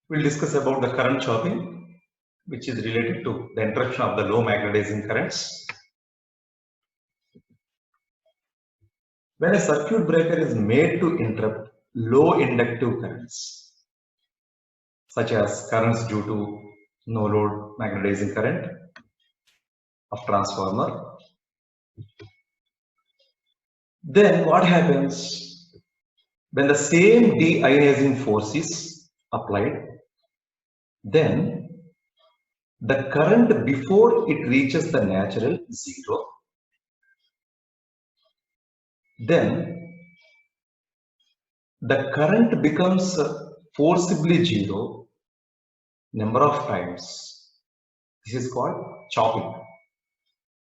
We'll discuss about the current chopping, which is related to the interruption of the low magnetizing currents. When a circuit breaker is made to interrupt low inductive currents, such as currents due to no load magnetizing current of transformer, then what happens when the same deionizing force is applied? Then the current before it reaches the natural zero, then the current becomes forcibly zero number of times. This is called chopping.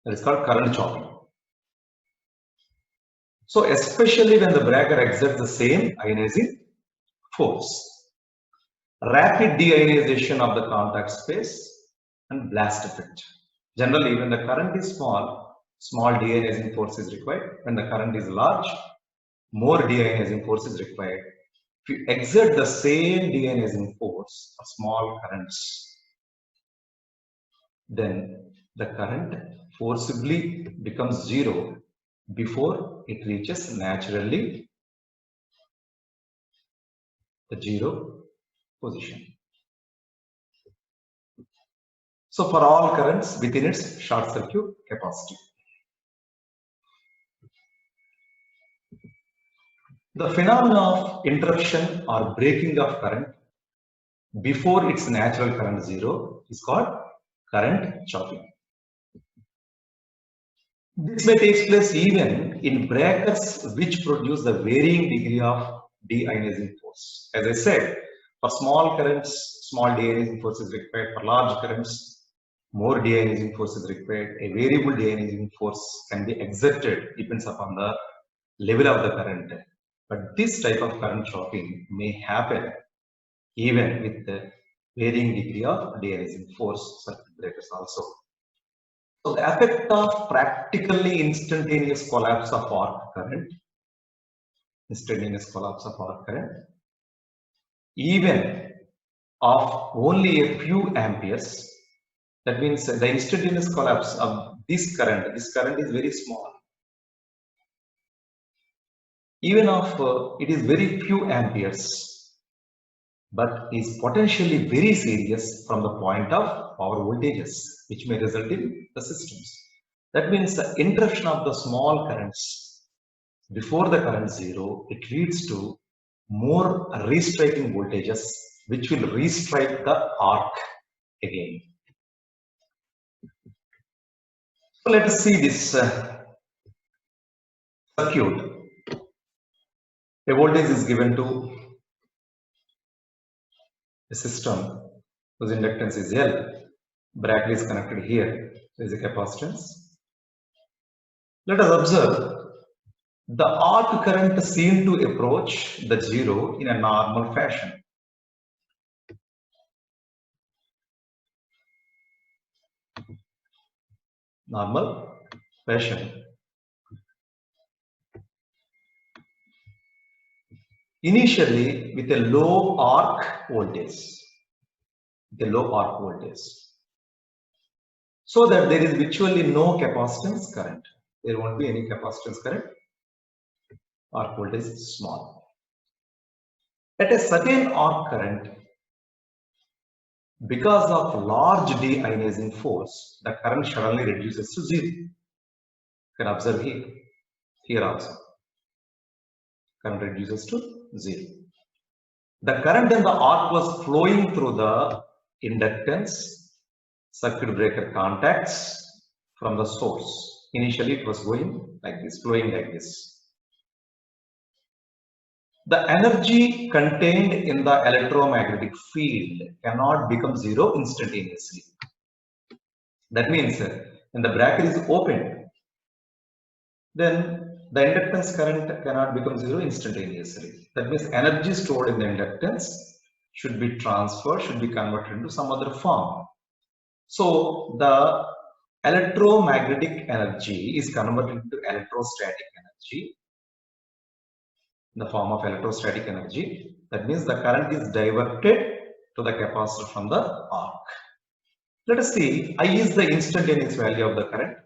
That is called current chopping. So especially when the breaker exerts the same ionizing force. Rapid deionization of the contact space and blast effect. Generally, when the current is small deionizing force is required. When the current is large, more deionizing force is required. If you exert the same deionizing force for small currents, then the current forcibly becomes zero before it reaches naturally the zero position. So for all currents within its short circuit capacity. The phenomenon of interruption or breaking of current before its natural current zero is called current chopping. This may take place even in breakers which produce the varying degree of deionizing force. As I said, for small currents, small deionizing force is required. For large currents, more deionizing force is required. A variable deionizing force can be exerted, depends upon the level of the current. But this type of current chopping may happen even with the varying degree of deionizing force circuit breakers also. So the effect of practically instantaneous collapse of arc current, even of only a few amperes, that means the instantaneous collapse of this current is very small. Even of it is very few amperes, but is potentially very serious from the point of power voltages, which may result in the systems. That means the interruption of the small currents before the current zero, it leads to more restriking voltages, which will restrike the arc again. So let us see this circuit. A voltage is given to a system whose inductance is L. Bracket is connected here. There is a capacitance. Let us observe the arc current seemed to approach the zero in a normal fashion. Initially with a low arc voltage. So that there is virtually no capacitance current. There won't be any capacitance current. Arc voltage is small. At a certain arc current, because of large deionizing force, the current suddenly reduces to zero. You can observe here also. Current reduces to zero. The current in the arc was flowing through the inductance, circuit breaker contacts from the source. Initially it was going like this, flowing like this. The energy contained in the electromagnetic field cannot become zero instantaneously. That means when the bracket is open, then the inductance current cannot become zero instantaneously. That means energy stored in the inductance should be transferred, should be converted into some other form. So the electromagnetic energy is converted into electrostatic energy in the form of electrostatic energy. That means the current is diverted to the capacitor from the arc. Let us see, I is the instantaneous value of the current,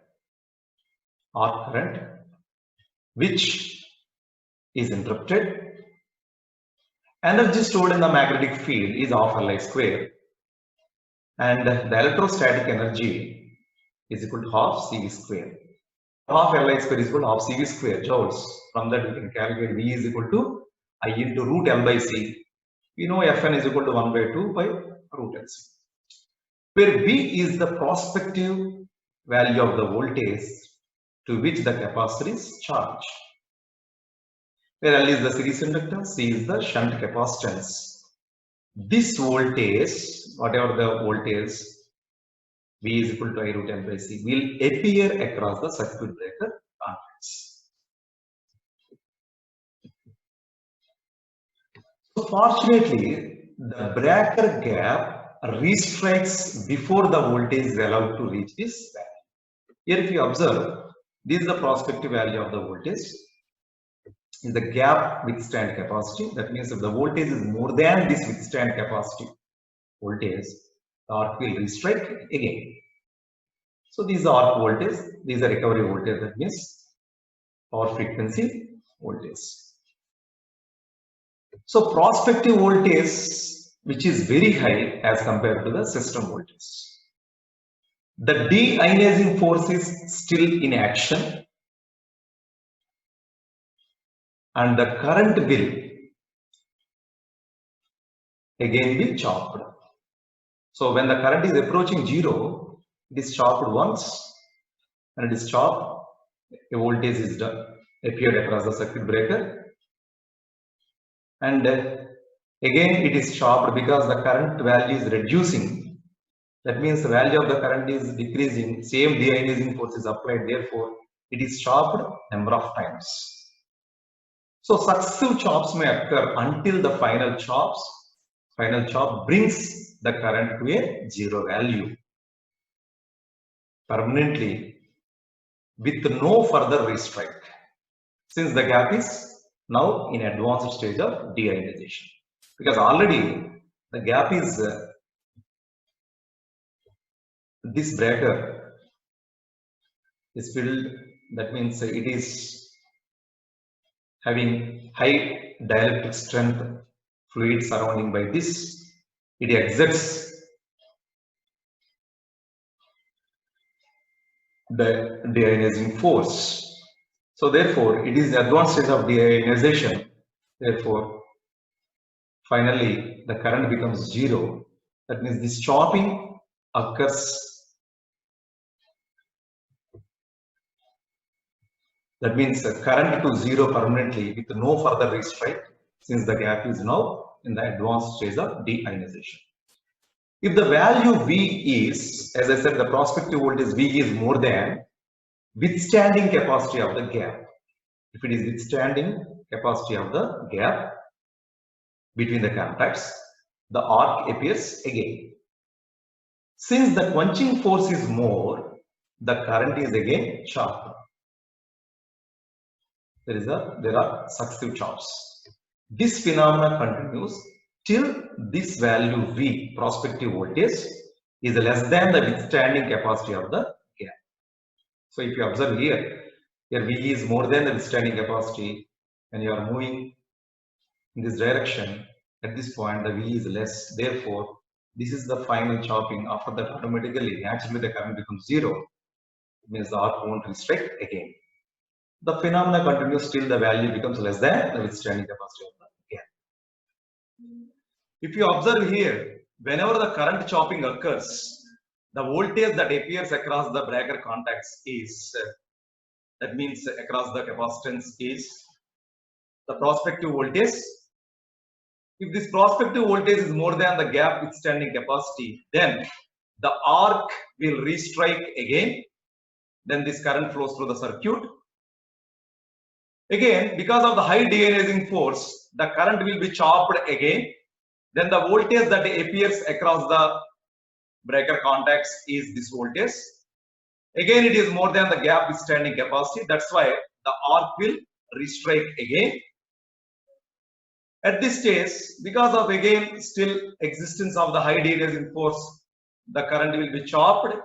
arc current, which is interrupted. Energy stored in the magnetic field is half Li square, and the electrostatic energy is equal to half CV square. Half Li square is equal to half CV square joules. From that we can calculate V is equal to I into root L by C. We know Fn is equal to 1 by 2 by root LC, where V is the prospective value of the voltage to which the capacitor is charged, where L is the series inductance, C is the shunt capacitance. This voltage, whatever the voltage, V is equal to I root L by C, will appear across the circuit breaker contacts. So fortunately, the breaker gap restricts before the voltage is allowed to reach this value. Here if you observe, this is the prospective value of the voltage, is the gap withstand capacity. That means if the voltage is more than this withstand capacity voltage, the arc will restrike again. So these are arc voltage, these are recovery voltage, that means power frequency voltage. So prospective voltage, which is very high as compared to the system voltage. The deionizing force is still in action, and the current will again be chopped. So when the current is approaching 0, it is chopped once, and it is chopped, a voltage is appeared across the circuit breaker, and again it is chopped because the current value is reducing. That means the value of the current is decreasing, same deionizing force is applied, therefore it is chopped number of times. So successive chops may occur until the final chop brings the current to a 0 value permanently with no further restrike, since the gap is now in advanced stage of deionization, because already the gap is this breaker is filled. That means it is having high dielectric strength fluid surrounding by this. It exerts the deionizing force. So therefore it is the advanced stage of deionization. Therefore finally the current becomes 0. That means this chopping occurs. That means current to 0 permanently with no further restrike, since the gap is now in the advanced stage of deionization. If the value V is, as I said, the prospective voltage V is more than withstanding capacity of the gap. If it is withstanding capacity of the gap between the contacts, the arc appears again. Since the quenching force is more, the current is again chopped. There are successive chops. This phenomena continues till this value V, prospective voltage, is less than the withstanding capacity of the gap. So if you observe here V is more than the withstanding capacity, and you are moving in this direction. At this point the V is less, therefore this is the final chopping. After that automatically, naturally the current becomes 0. It means the arc won't restrict again. The phenomena continues till the value becomes less than the withstanding capacity of the gap. If you observe here, whenever the current chopping occurs, the voltage that appears across the breaker contacts is, that means across the capacitance, is the prospective voltage. If this prospective voltage is more than the gap withstanding capacity, then the arc will restrike again. Then this current flows through the circuit. Again, because of the high deionizing force, the current will be chopped again. Then the voltage that appears across the breaker contacts is this voltage. Again, it is more than the gap withstanding capacity. That's why the arc will restrike again. At this stage, because of again still existence of the high deionizing force, the current will be chopped.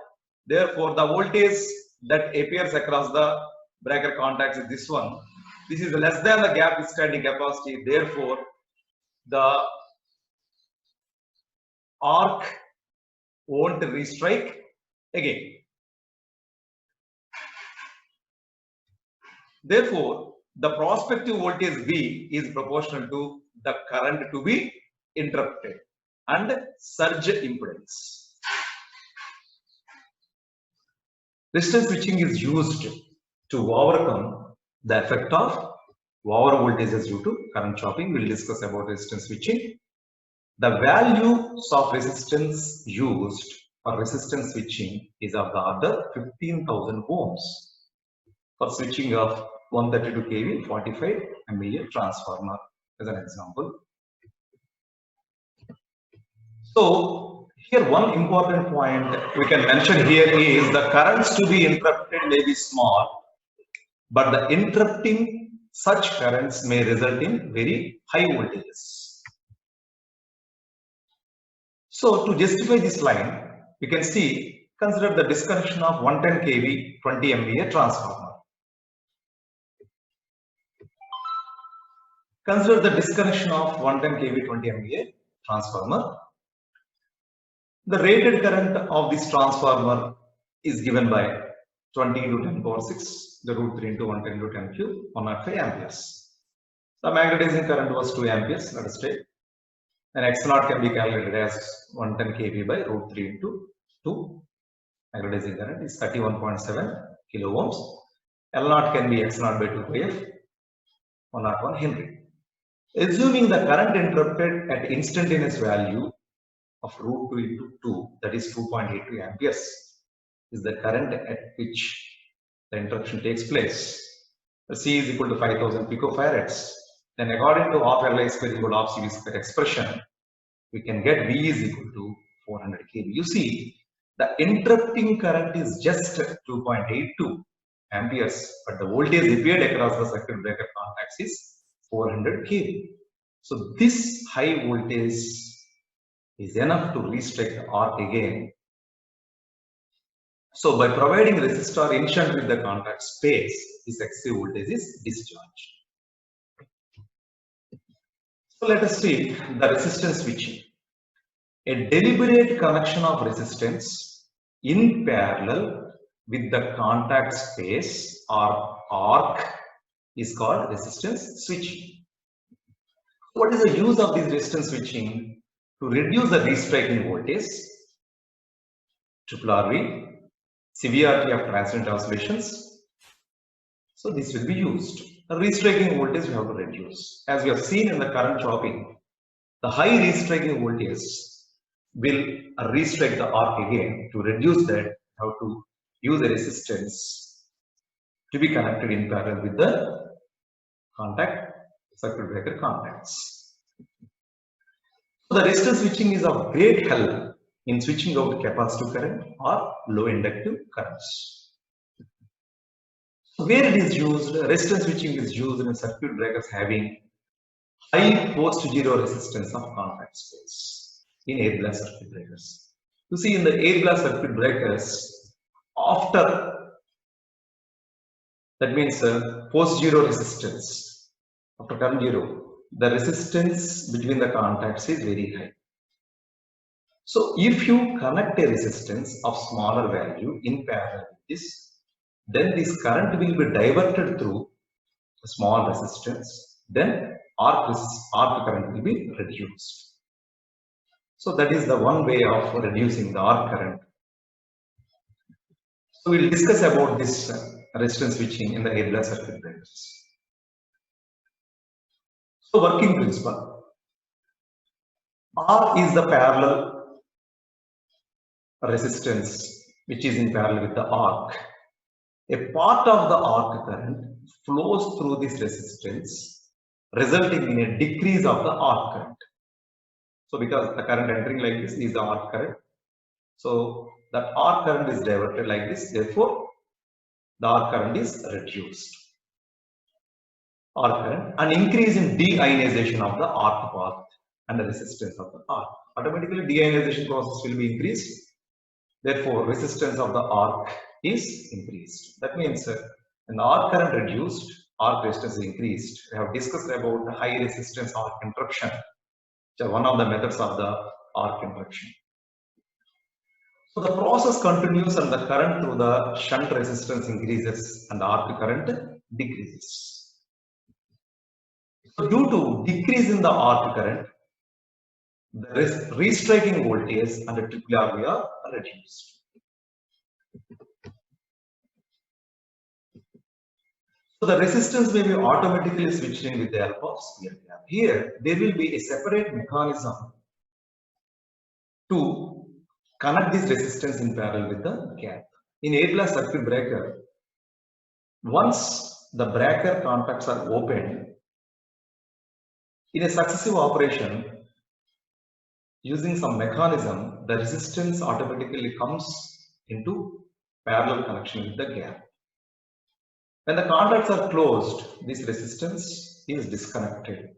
Therefore, the voltage that appears across the breaker contacts is this one. This is less than the gap withstanding capacity. Therefore, the arc won't restrike again. Therefore, the prospective voltage V is proportional to the current to be interrupted and surge impedance. Resistance switching is used to overcome the effect of over voltages due to current chopping. We'll discuss about resistance switching. The values of resistance used for resistance switching is of the order 15,000 ohms for switching of 132 kV 45 MVA transformer as an example. So here one important point we can mention here is the currents to be interrupted may be small, but the interrupting such currents may result in very high voltages. So to justify this line, we can see, consider the disconnection of 110 kV 20 MVA transformer. Consider the disconnection of 110 kV 20 MVA transformer. The rated current of this transformer is given by 20 into 10 power 6, the root 3 into 110 into 10 cube, 105 amperes. The magnetizing current was 2 amperes, let us take. And X naught can be calculated as 110 kV by root 3 into 2. Magnetizing current is 31.7 kilo ohms. L naught can be X naught by 2 pi F, 101 Henry. Assuming the current interrupted at instantaneous value of root 2 into 2, that is 2.82 amperes, is the current at which the interruption takes place. The C is equal to 5000 picofarads. Then according to half Li square equal to half CV square expression, we can get V is equal to 400 kV. You see, the interrupting current is just 2.82 amperes, but the voltage appeared across the circuit breaker contacts is 400 kV. So this high voltage is enough to restrict the arc again. So by providing resistor in shunt with the contact space, this excessive voltage is discharged. So let us see the resistance switching. A deliberate connection of resistance in parallel with the contact space or arc is called resistance switching. What is the use of this resistance switching? To reduce the restriking voltage, RRV, severity of transient oscillations. So this will be used. The restriking voltage we have to reduce. As we have seen in the current chopping, the high restriking voltage will restrike the arc again. To reduce that, how to use a resistance to be connected in parallel with the contact circuit breaker contacts. So the resistance switching is of great help in switching out capacitive current or low inductive currents. So where it is used, resistance switching is used in circuit breakers having high post-zero resistance of contact space in air blast circuit breakers. You see, in the air blast circuit breakers, after that means post-zero resistance, after current zero, the resistance between the contacts is very high. So if you connect a resistance of smaller value in parallel with this, then this current will be diverted through a small resistance, then arc current will be reduced. So that is the one way of reducing the arc current. So we'll discuss about this resistance switching in the air blast circuit breakers. So working principle. R is the parallel resistance which is in parallel with the arc. A part of the arc current flows through this resistance, resulting in a decrease of the arc current. So because the current entering like this is the arc current, so that arc current is diverted like this, therefore the arc current is reduced. arc current, and increase in deionization of the arc path and the resistance of the arc. Automatically deionization process will be increased. Therefore, resistance of the arc is increased. That means when the arc current reduced, arc resistance is increased. We have discussed about the high resistance arc interruption, which are one of the methods of the arc interruption. So the process continues and the current through the shunt resistance increases and the arc current decreases. So due to decrease in the arc current, the restriking voltage and the triple RV are reduced. So the resistance may be automatically switched in with the help of sphere gap. Here, there will be a separate mechanism to connect this resistance in parallel with the gap. In A-class circuit breaker, once the breaker contacts are opened, in a successive operation, using some mechanism, the resistance automatically comes into parallel connection with the gap. When the contacts are closed, this resistance is disconnected